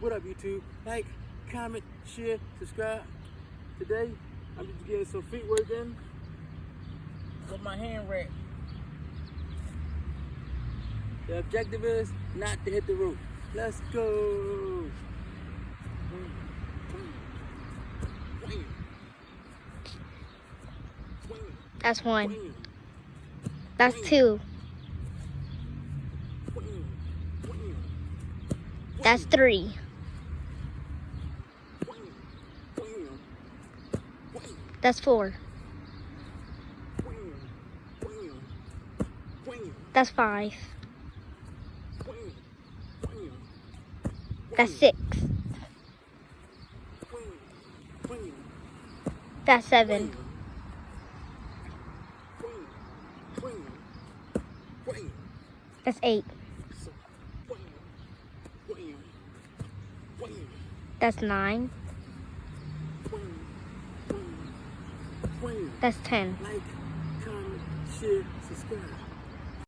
What up, YouTube? Like, comment, share, subscribe. Today, I'm just getting some feet work in with my hand rack. The objective is not to hit the rope. Let's go. That's one. That's two. That's three. That's four. That's five. That's six. That's seven. That's eight. That's nine. That's 10. Like, comment, share, subscribe.